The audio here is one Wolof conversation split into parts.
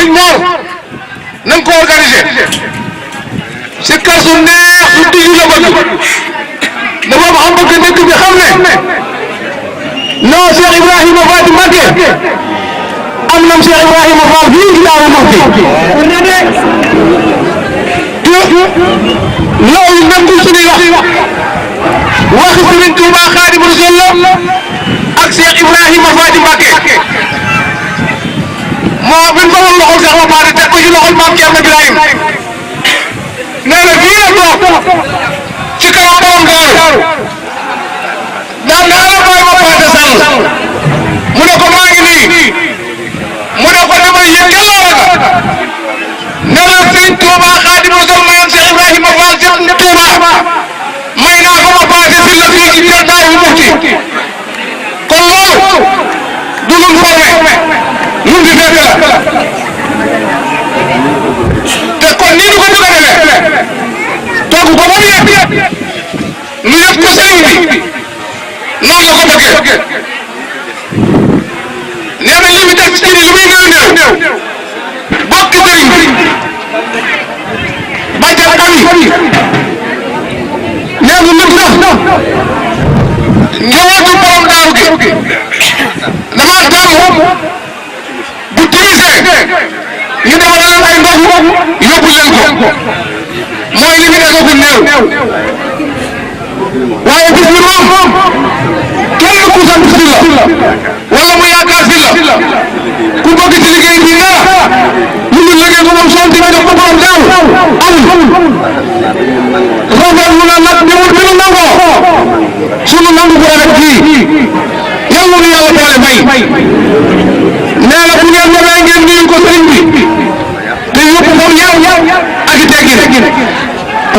sëñ Mor na nga ko organiser si kër su neex su digg la bëgg dafa am bëgg dëkk bi xam ne non Cheikh Ibrahima Faty Mbacké am nam Cheikh Ibrahima Fall fii ci Daaru Muxti loolu nekkul suñuy wax waxi Sëriñ Tuuba Xaadimu Rasuul la ak Cheikh Ibrahima Faty Mbacké moo bin ko woon loxol Cheikh Mapade teg ko ci loxol Maam Cerno Ibrahim nee na fii la toog ci kanam borom daaru daan naa la bàyyi Mapade Sall mu ne ko maa ngi nii mu ne ko damay yëg yàlla nee na Sëriñ Tuuba Xaadimu Rasuul maam Cheikh Ibrahima Fall ci Tuuba may naa ko Mapade si la fii ci biir Daaru Muxti kon loolu du lu formé lu fi fekk la te kon nii du ko bëgg a defee togg ko ba mu yegg ñu yegg ko sëriñ bi noonu la ko bëggee nee na li mu teg ci lu muy néew bokk sëriñ bi bàjjan ami nee na nit sax njabootu borom daaru gi dama taamu bu timisee ñu defaral ay ndox yóbbu leen ko mooy li mu desagul néew waaye bis bi moom kenn ku sant si la wala mu yaakaar si la ku bëgg ci liggéey bi dara ñu ngi liggéey ko moom sant bi def ko borom daaru amul rafet mu na nag bi mu nangoo sunu nangu bu rafet bii yàlla nu yàlla boole may nee na bu ngeen demee ngeen nuyu ko sëriñ bi te yóbbu ko yar ak i teggin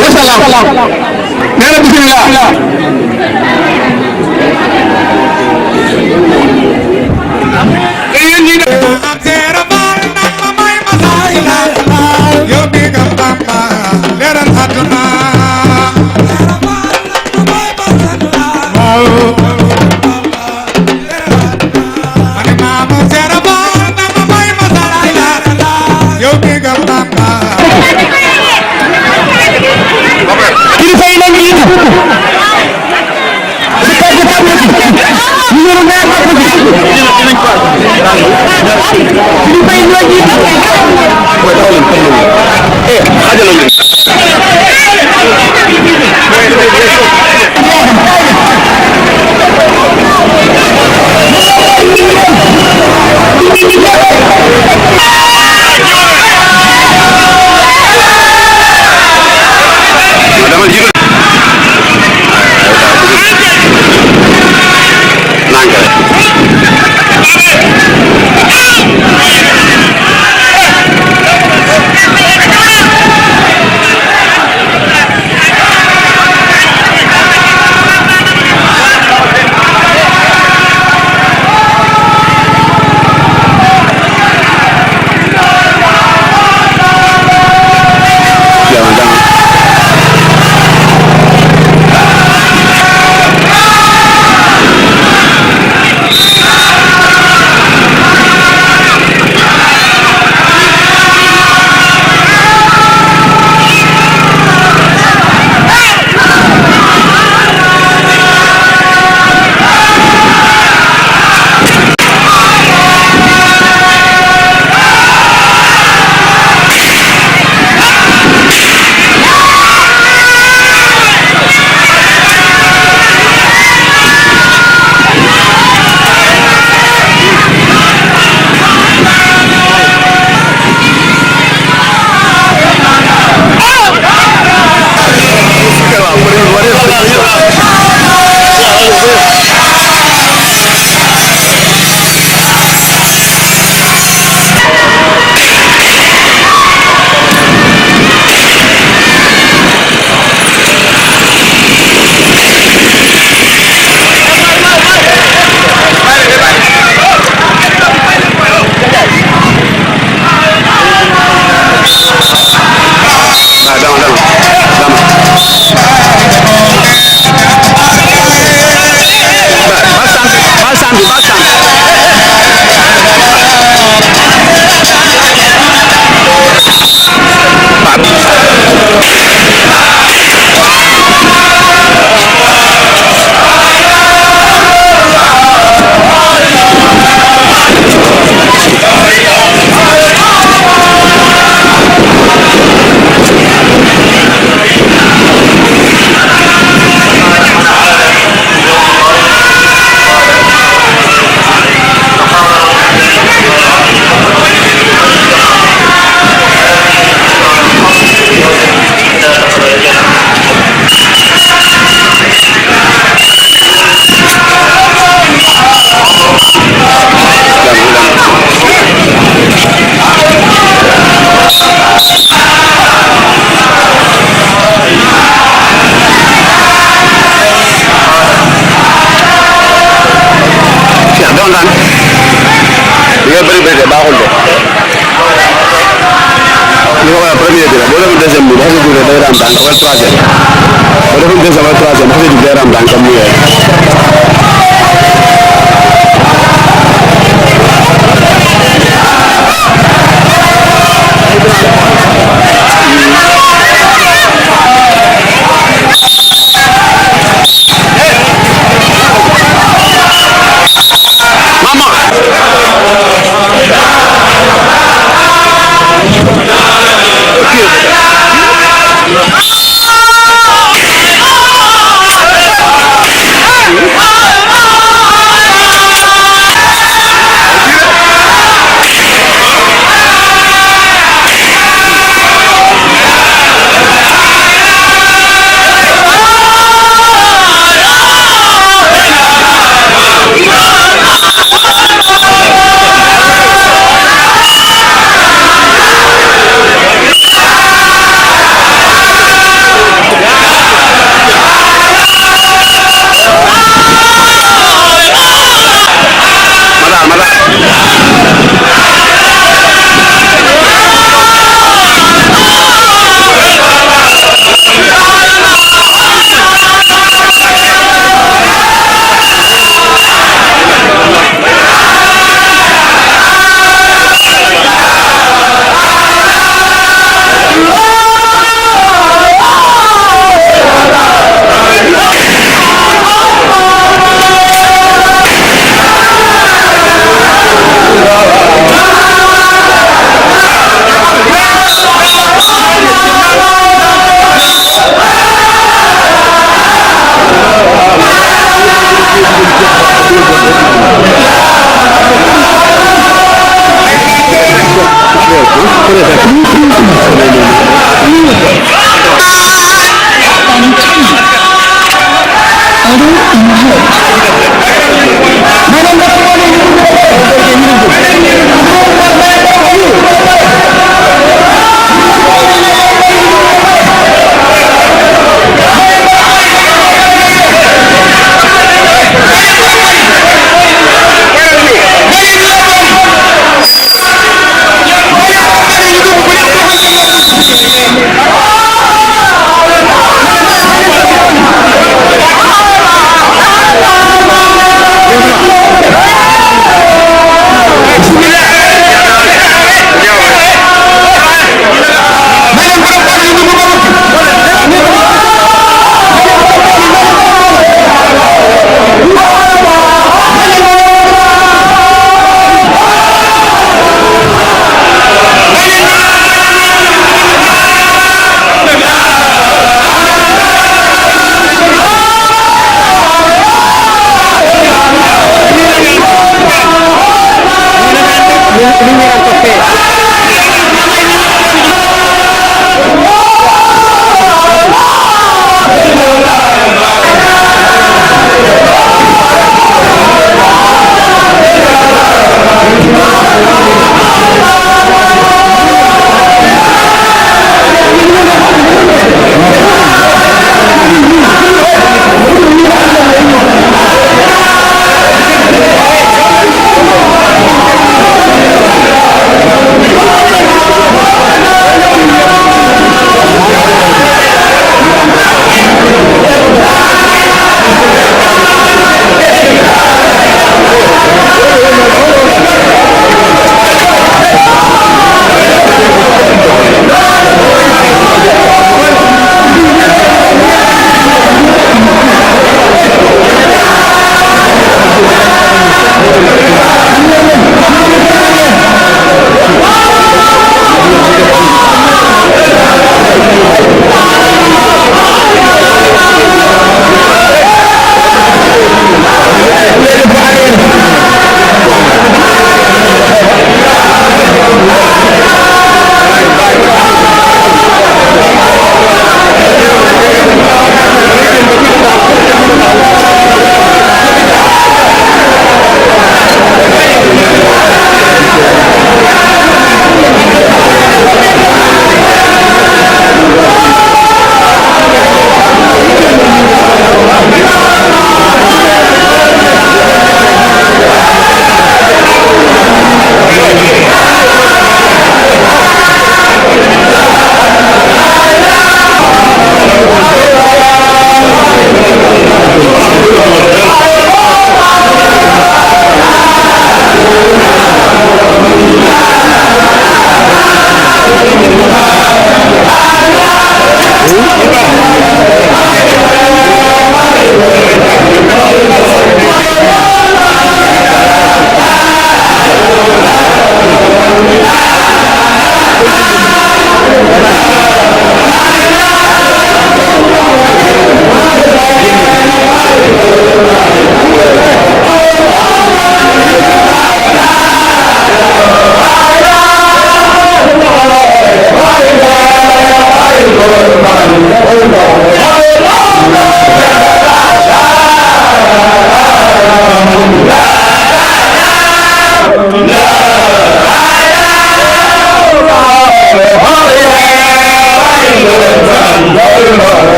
wasalaam nee na bismillah de baaxul de. li nga war a premier bi la boo defoon deuxième bi dafa jug day raam tànk wala troisième boo defoon deuxième wala troisième dafa jug day raam tànk comme ni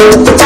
Thank you.